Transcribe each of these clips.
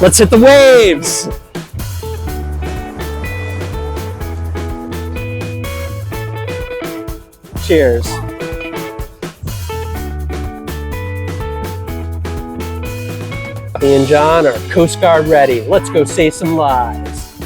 Let's hit the waves! Cheers. Me and John are Coast Guard ready. Let's go save some lives.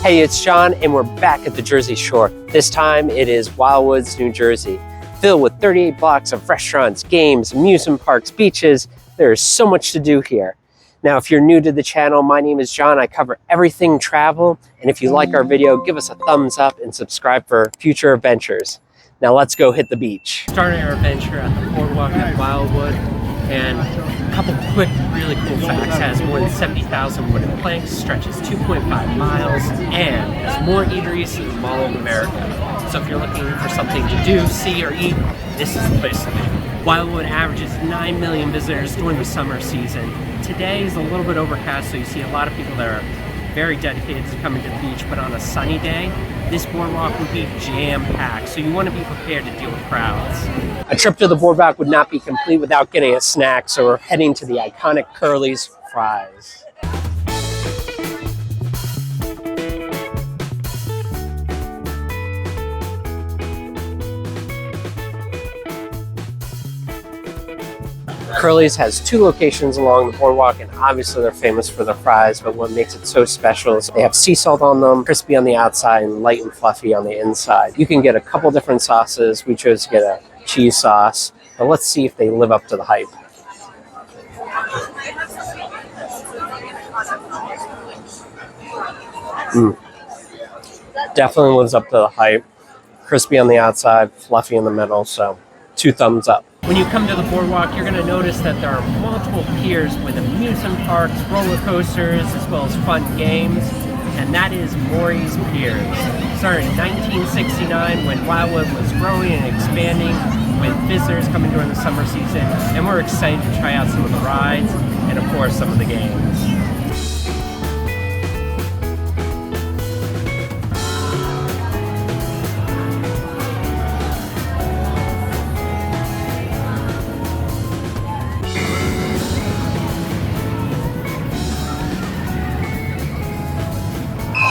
Hey, it's John, and we're back at the Jersey Shore. This time it is Wildwoods, New Jersey, filled with 38 blocks of restaurants, games, amusement parks, beaches. There is so much to do here. Now, if you're new to the channel, my name is John. I cover everything travel, and if you like our video, give us a thumbs up and subscribe for future adventures. Now let's go hit the beach. Starting our adventure at the Boardwalk at Wildwood, and a couple quick, really cool facts. It has more than 70,000 wooden planks, stretches 2.5 miles, and has more eateries than the Mall of America. So if you're looking for something to do, see, or eat, this is the place to be. Wildwood averages 9 million visitors during the summer season. Today is a little bit overcast, so you see a lot of people that are very dedicated to coming to the beach, but on a sunny day, this boardwalk would be jam-packed, so you want to be prepared to deal with crowds. A trip to the boardwalk would not be complete without getting a snack, so we're heading to the iconic Curley's fries. Curley's has 2 locations along the boardwalk, and obviously they're famous for their fries, but what makes it so special is they have sea salt on them, crispy on the outside and light and fluffy on the inside. You can get a couple different sauces. We chose to get a cheese sauce, but let's see if they live up to the hype. Definitely lives up to the hype. Crispy on the outside, fluffy in the middle, so 2 thumbs up. When you come to the boardwalk, you're going to notice that there are multiple piers with amusement parks, roller coasters, as well as fun games, and that is Morey Pier. Started in 1969 when Wildwood was growing and expanding with visitors coming during the summer season, and we're excited to try out some of the rides and, of course, some of the games.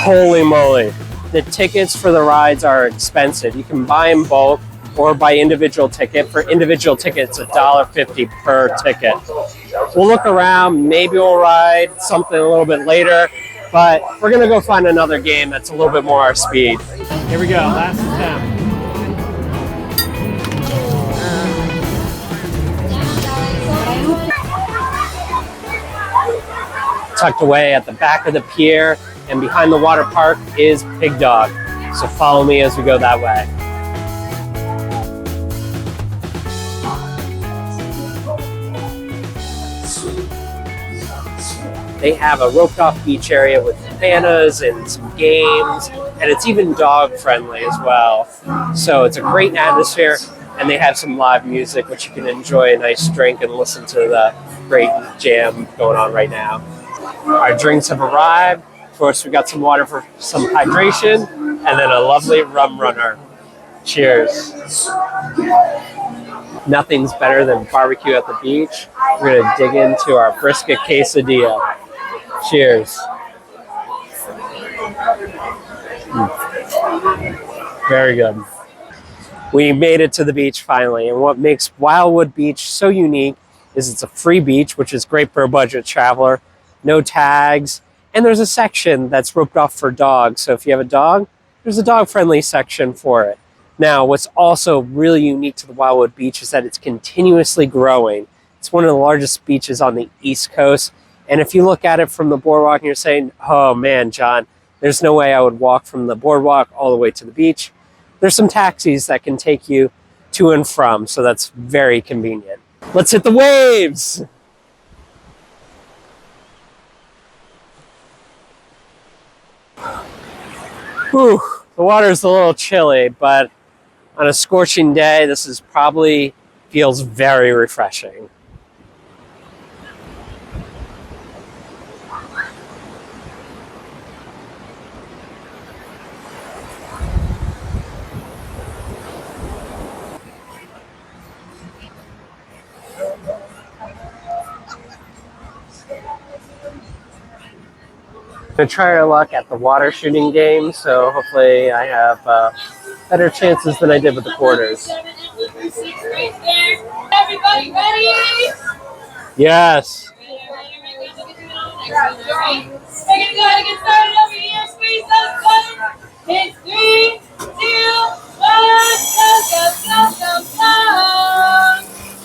Holy moly, the tickets for the rides are expensive. You can buy in bulk or buy individual ticket. For individual tickets, $1.50 per ticket. We'll look around, maybe we'll ride something a little bit later, but we're gonna go find another game that's a little bit more our speed. Here we go, last attempt. Tucked away at the back of the pier, and behind the water park is PigDog. So follow me as we go that way. They have a roped off beach area with cabanas and some games, and it's even dog friendly as well. So it's a great atmosphere, and they have some live music, which you can enjoy a nice drink and listen to the great jam going on right now. Our drinks have arrived. Of course, we got some water for some hydration, and then a lovely rum runner. Cheers. Nothing's better than barbecue at the beach. We're gonna dig into our brisket quesadilla. Cheers. Very good. We made it to the beach finally, and what makes Wildwood Beach so unique is it's a free beach, which is great for a budget traveler. No tags. And there's a section that's roped off for dogs. So if you have a dog, there's a dog-friendly section for it. Now, what's also really unique to the Wildwood Beach is that it's continuously growing. It's one of the largest beaches on the East Coast. And if you look at it from the boardwalk and you're saying, oh man, John, there's no way I would walk from the boardwalk all the way to the beach. There's some taxis that can take you to and from, so that's very convenient. Let's hit the waves! Whew, the water's a little chilly, but on a scorching day, this is probably feels very refreshing. Gonna try our luck at the water shooting game, so hopefully I have better chances than I did with the quarters. Everybody ready? Yes. In 3, 2, 1, go.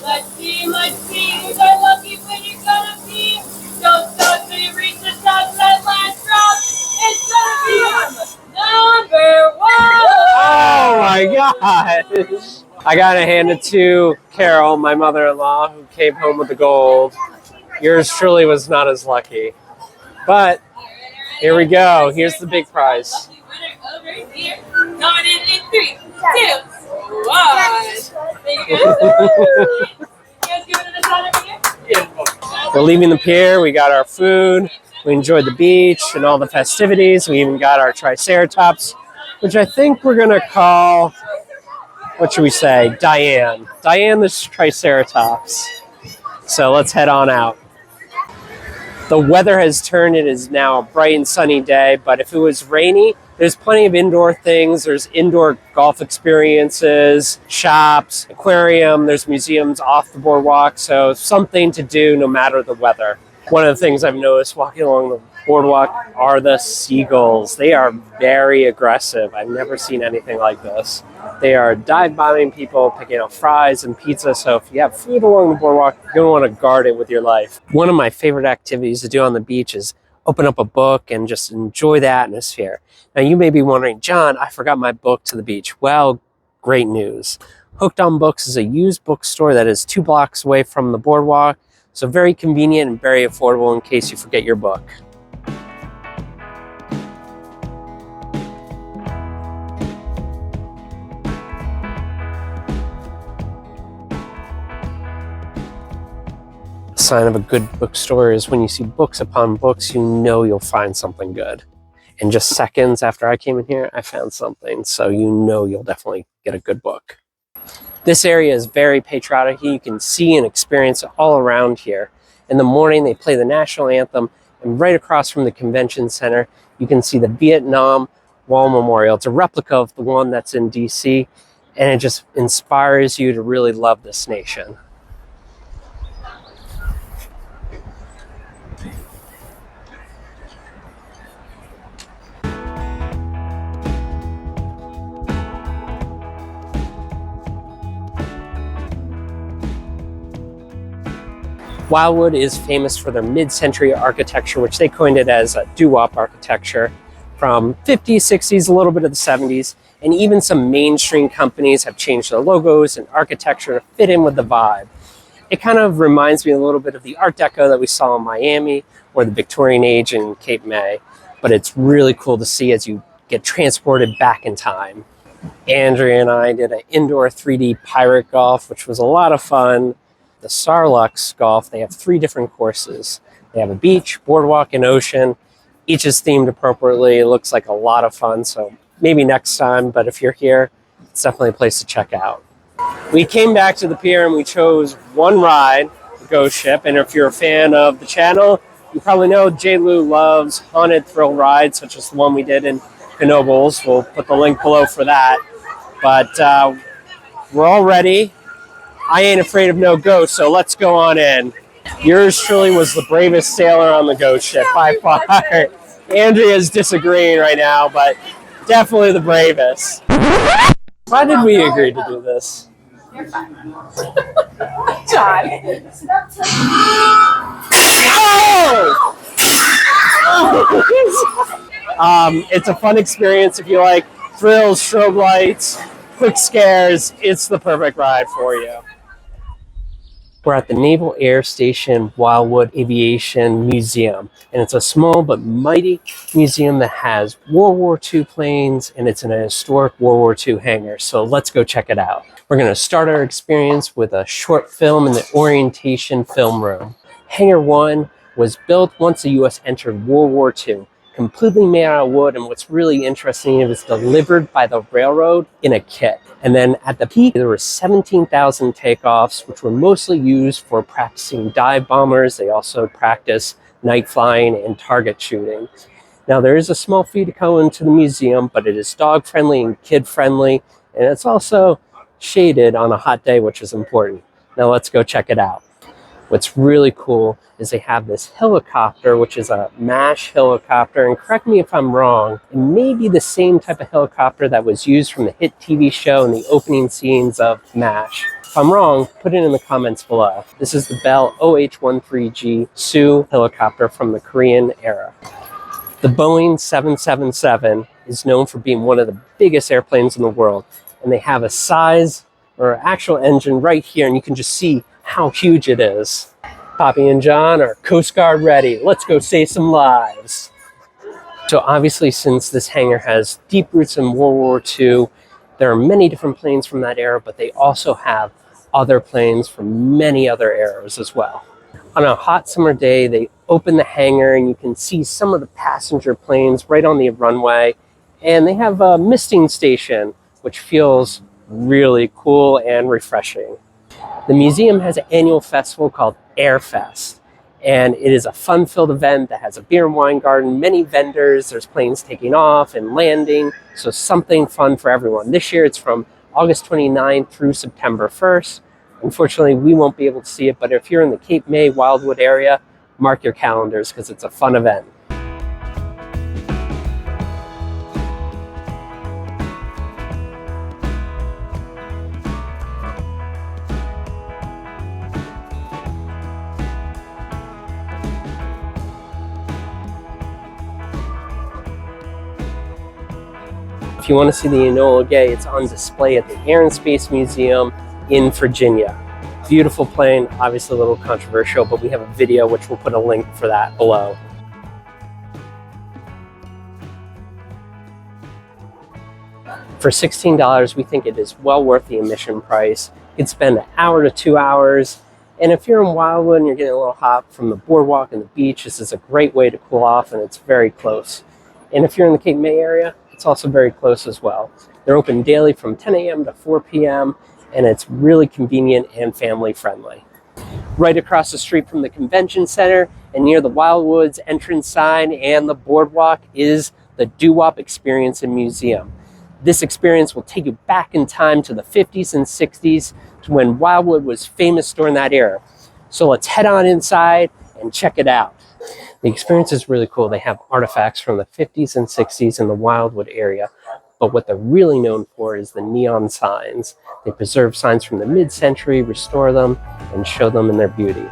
Let's see who's our lucky winner gonna be. Don't stop till you reach the top, that last drop. It's gonna be number 1. Oh my gosh. I gotta hand it to Carol, my mother-in-law, who came home with the gold. Yours truly was not as lucky. But here we go. Here's the big prize. Coming in 3, 2, 1. We're leaving the pier. We got our food. We enjoyed the beach and all the festivities. We even got our Triceratops, which I think we're gonna call, what should we say? Diane. Diane the Triceratops. So let's head on out. The weather has turned. It is now a bright and sunny day, but if it was rainy, there's plenty of indoor things. There's indoor golf experiences, shops, aquarium, there's museums off the boardwalk, so something to do no matter the weather. One of the things I've noticed walking along the boardwalk are the seagulls. They are very aggressive. I've never seen anything like this. They are dive bombing people, picking up fries and pizza, so if you have food along the boardwalk, you're going to want to guard it with your life. One of my favorite activities to do on the beach is open up a book and just enjoy the atmosphere. Now you may be wondering, John, I forgot my book to the beach. Well, great news. Hooked on Books is a used bookstore that is 2 blocks away from the boardwalk, so very convenient and very affordable in case you forget your book. A sign of a good bookstore is when you see books upon books, you know you'll find something good. And just seconds after I came in here, I found something, so you know you'll definitely get a good book. This area is very patriotic. You can see and experience it all around here. In the morning, they play the national anthem, and right across from the convention center, you can see the Vietnam Wall Memorial. It's a replica of the one that's in DC, and it just inspires you to really love this nation. Wildwood is famous for their mid-century architecture, which they coined it as Doo Wop Architecture, from 50s, 60s, a little bit of the 70s, and even some mainstream companies have changed their logos and architecture to fit in with the vibe. It kind of reminds me a little bit of the Art Deco that we saw in Miami or the Victorian Age in Cape May, but it's really cool to see as you get transported back in time. Andrea and I did an indoor 3D pirate golf, which was a lot of fun. The Sarlux golf, they have 3 different courses. They have a beach, boardwalk, and ocean. Each is themed appropriately. It looks like a lot of fun, so maybe next time, but if you're here, it's definitely a place to check out. We came back to the pier and we chose one ride, the Ghost Ship, and if you're a fan of the channel, you probably know J. Lou loves haunted thrill rides, such as the one we did in Knoebels. We'll put the link below for that. But we're all ready. I ain't afraid of no ghosts, so let's go on in. Yours truly was the bravest sailor on the Ghost Ship by far. Andrea's disagreeing right now, but definitely the bravest. Why did we agree to do this? You're fine. John. Oh! It's a fun experience if you like thrills, strobe lights, quick scares. It's the perfect ride for you. We're at the Naval Air Station Wildwood Aviation Museum, and it's a small but mighty museum that has World War II planes, and it's in a historic World War II hangar, so let's go check it out. We're going to start our experience with a short film in the orientation film room. Hangar 1 was built once the U.S. entered World War II, completely made out of wood, and what's really interesting, it was delivered by the railroad in a kit. And then at the peak, there were 17,000 takeoffs, which were mostly used for practicing dive bombers. They also practiced night flying and target shooting. Now there is a small fee to go into the museum, but it is dog friendly and kid friendly, and it's also shaded on a hot day, which is important. Now let's go check it out. What's really cool is they have this helicopter, which is a MASH helicopter, and correct me if I'm wrong, it may be the same type of helicopter that was used from the hit TV show in the opening scenes of MASH. If I'm wrong, put it in the comments below. This is the Bell OH-13G Sioux helicopter from the Korean era. The Boeing 777 is known for being one of the biggest airplanes in the world, and they have a size or actual engine right here, and you can just see how huge it is. Poppy and John are Coast Guard ready. Let's go save some lives. So obviously, since this hangar has deep roots in World War II, there are many different planes from that era, but they also have other planes from many other eras as well. On a hot summer day, they open the hangar and you can see some of the passenger planes right on the runway. And they have a misting station, which feels really cool and refreshing. The museum has an annual festival called Airfest, and it is a fun-filled event that has a beer and wine garden, many vendors, there's planes taking off and landing, so something fun for everyone. This year it's from August 29th through September 1st. Unfortunately, we won't be able to see it, but if you're in the Cape May, Wildwood area, mark your calendars because it's a fun event. If you want to see the Enola Gay, it's on display at the Air and Space Museum in Virginia. Beautiful plane, obviously a little controversial, but we have a video which we'll put a link for that below. For $16, we think it is well worth the admission price. You can spend an hour to 2 hours, and if you're in Wildwood and you're getting a little hot from the boardwalk and the beach, this is a great way to cool off, and it's very close. And if you're in the Cape May area, it's also very close as well. They're open daily from 10 a.m. to 4 p.m. and it's really convenient and family friendly. Right across the street from the convention center and near the Wildwoods entrance sign and the boardwalk is the Doo Wop Experience Museum. This experience will take you back in time to the 50s and 60s to when Wildwood was famous during that era. So let's head on inside and check it out. The experience is really cool. They have artifacts from the 50s and 60s in the Wildwood area, but what they're really known for is the neon signs. They preserve signs from the mid-century, restore them, and show them in their beauty.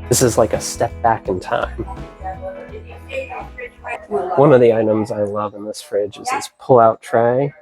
This is like a step back in time. One of the items I love in this fridge is this pull-out tray.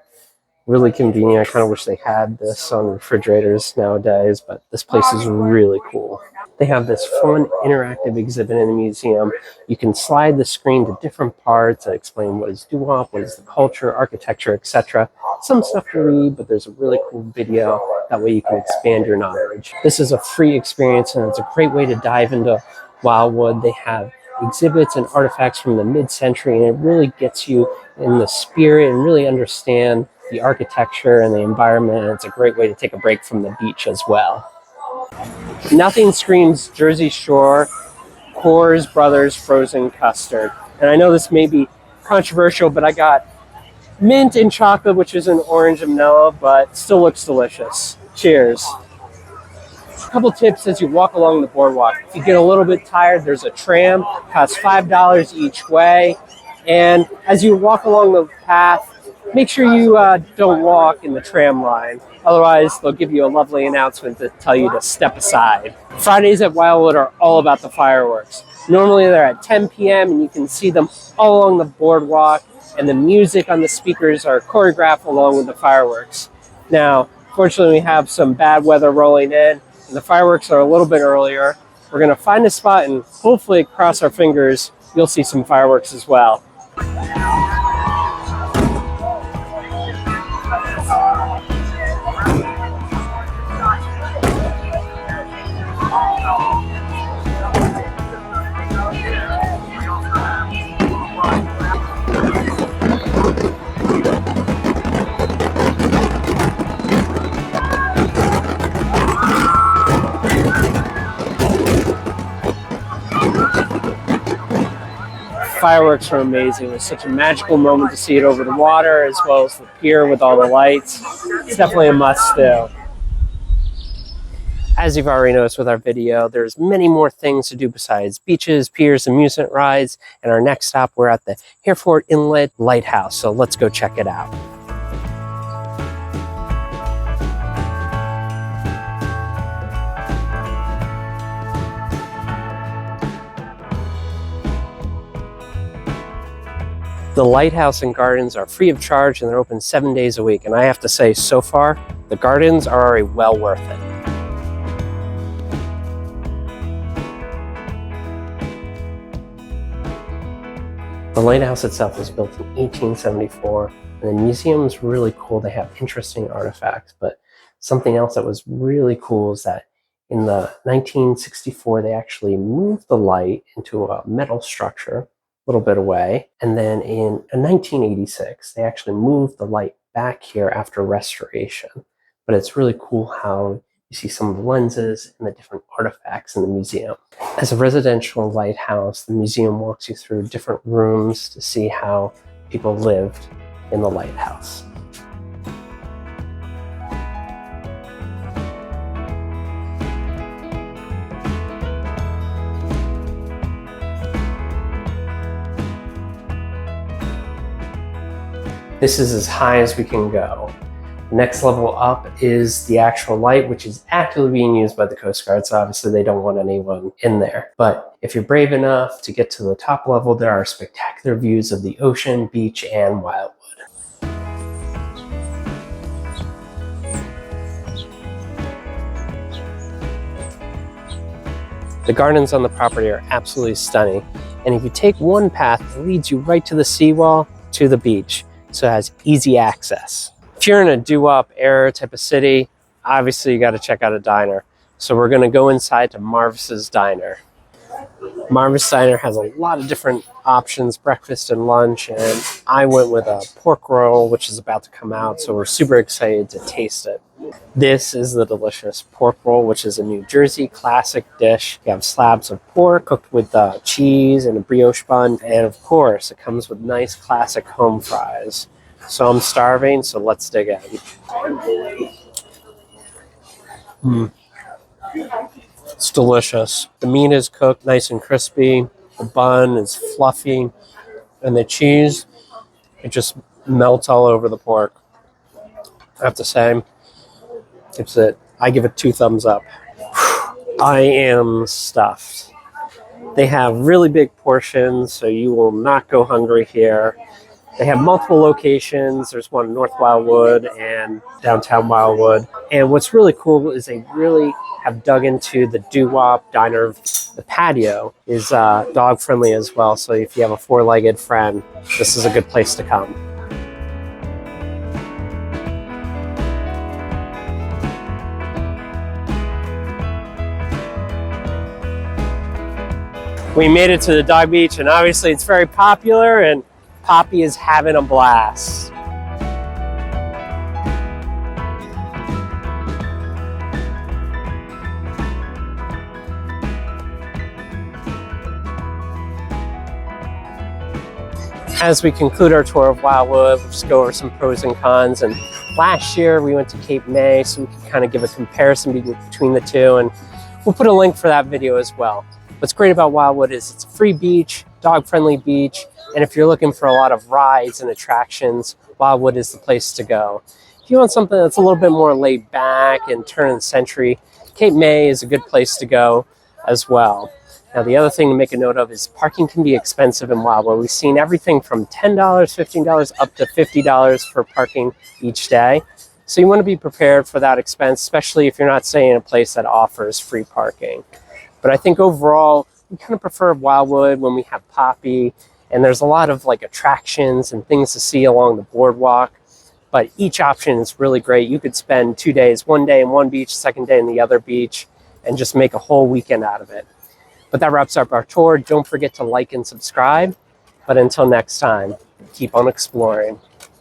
Really convenient. I kind of wish they had this on refrigerators nowadays, but this place is really cool. They have this fun interactive exhibit in the museum. You can slide the screen to different parts that explain what is Doo Wop, what is the culture, architecture, etc. Some stuff to read, but there's a really cool video. That way you can expand your knowledge. This is a free experience and it's a great way to dive into Wildwood. They have exhibits and artifacts from the mid-century and it really gets you in the spirit and really understand the architecture and the environment. And it's a great way to take a break from the beach as well. Nothing screams Jersey Shore, Kohr Bros frozen custard. And I know this may be controversial, but I got mint and chocolate, which is an orange and vanilla, but still looks delicious. Cheers. A couple tips as you walk along the boardwalk. If you get a little bit tired, there's a tram, costs $5 each way. And as you walk along the path, make sure you don't walk in the tram line. Otherwise, they'll give you a lovely announcement to tell you to step aside. Fridays at Wildwood are all about the fireworks. Normally they're at 10 p.m. and you can see them all along the boardwalk, and the music on the speakers are choreographed along with the fireworks. Now, fortunately, we have some bad weather rolling in, and the fireworks are a little bit earlier. We're gonna find a spot and hopefully, cross our fingers, you'll see some fireworks as well. fireworks were amazing. It was such a magical moment to see it over the water, as well as the pier with all the lights. It's definitely a must-do. As you've already noticed with our video, there's many more things to do besides beaches, piers, amusement rides, and our next stop, we're at the Hereford Inlet Lighthouse, so let's go check it out. The lighthouse and gardens are free of charge and they're open 7 days a week, and I have to say, so far, the gardens are already well worth it. The lighthouse itself was built in 1874, and the museum's really cool. They have interesting artifacts, but something else that was really cool is that in the 1964, they actually moved the light into a metal structure a little bit away, and then in 1986, they actually moved the light back here after restoration. But it's really cool how you see some of the lenses and the different artifacts in the museum. As a residential lighthouse, the museum walks you through different rooms to see how people lived in the lighthouse. This is as high as we can go. Next level up is the actual light, which is actively being used by the Coast Guard, so obviously they don't want anyone in there. But if you're brave enough to get to the top level, there are spectacular views of the ocean, beach, and Wildwood. The gardens on the property are absolutely stunning, and if you take one path, it leads you right to the seawall, to the beach, so it has easy access. If you're in a Doo Wop era type of city, obviously you got to check out a diner. So we're going to go inside to Marvis Diner. Marvis Diner has a lot of different options, breakfast and lunch, and I went with a pork roll, which is about to come out, so we're super excited to taste it. This is the delicious pork roll, which is a New Jersey classic dish. You have slabs of pork cooked with cheese and a brioche bun, and of course, it comes with nice classic home fries. So I'm starving, so let's dig in. It's delicious. The meat is cooked nice and crispy. The bun is fluffy. And the cheese, it just melts all over the pork. I have to say, it's it. I give it 2 thumbs up. I am stuffed. They have really big portions, so you will not go hungry here. They have multiple locations. There's one in North Wildwood and downtown Wildwood. And what's really cool is they really have dug into the Doo Wop Diner. The patio is dog friendly as well. So if you have a 4-legged friend, this is a good place to come. We made it to the dog beach, and obviously it's very popular, and Poppy is having a blast. As we conclude our tour of Wildwood, we'll just go over some pros and cons. And last year we went to Cape May, so we can kind of give a comparison between the two, and we'll put a link for that video as well. What's great about Wildwood is it's a free beach, dog-friendly beach, and if you're looking for a lot of rides and attractions, Wildwood is the place to go. If you want something that's a little bit more laid back and turn of the century, Cape May is a good place to go as well. Now, the other thing to make a note of is parking can be expensive in Wildwood. We've seen everything from $10, $15, up to $50 for parking each day. So you want to be prepared for that expense, especially if you're not staying in a place that offers free parking. But I think overall, we kind of prefer Wildwood when we have Poppy, and there's a lot of attractions and things to see along the boardwalk. But each option is really great. You could spend 2 days, one day in one beach, second day in the other beach, and just make a whole weekend out of it. But that wraps up our tour. Don't forget to like and subscribe. But until next time, keep on exploring.